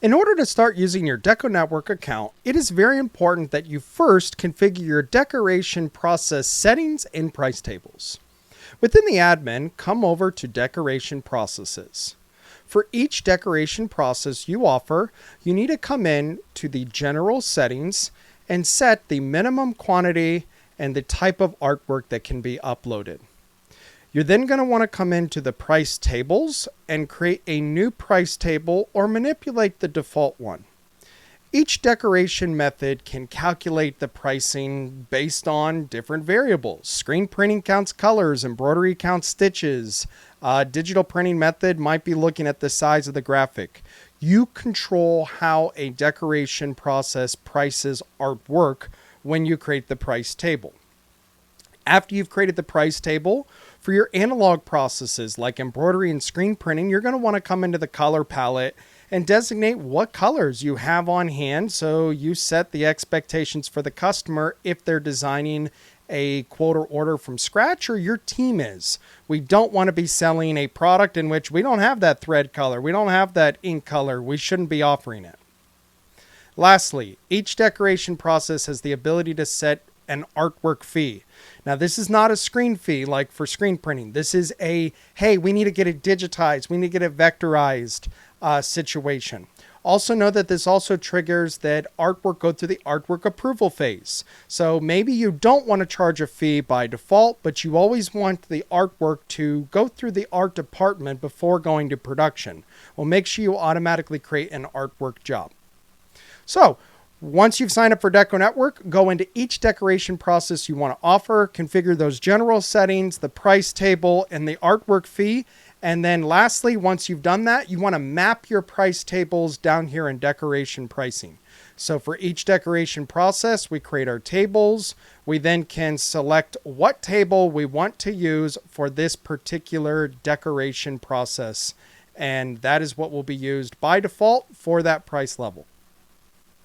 In order to start using your DecoNetwork account, it is very important that you first configure your decoration process settings and price tables. Within the admin, come over to Decoration Processes. For each decoration process you offer, you need to come in to the General Settings and set the minimum quantity and the type of artwork that can be uploaded. You're then going to want to come into the price tables and create a new price table or manipulate the default one. Each decoration method can calculate the pricing based on different variables. Screen printing counts colors, embroidery counts stitches. Digital printing method might be looking at the size of the graphic. You control how a decoration process prices artwork when you create the price table. After you've created the price table, for your analog processes like embroidery and screen printing, you're going to want to come into the color palette and designate what colors you have on hand so you set the expectations for the customer if they're designing a quote or order from scratch or your team is. We don't want to be selling a product in which we don't have that thread color, we don't have that ink color, we shouldn't be offering it. Lastly, each decoration process has the ability to set an artwork fee. Now, this is not a screen fee like for screen printing. This is a, hey, we need to get it digitized, we need to get it vectorized situation. Also know that this also triggers that artwork go through the artwork approval phase. So maybe you don't want to charge a fee by default, but you always want the artwork to go through the art department before going to production. Well, make sure you automatically create an artwork job. So once you've signed up for DecoNetwork, go into each decoration process you want to offer, configure those general settings, the price table, and the artwork fee. And then lastly, once you've done that, you want to map your price tables down here in decoration pricing. So for each decoration process, we create our tables. We then can select what table we want to use for this particular decoration process. And that is what will be used by default for that price level.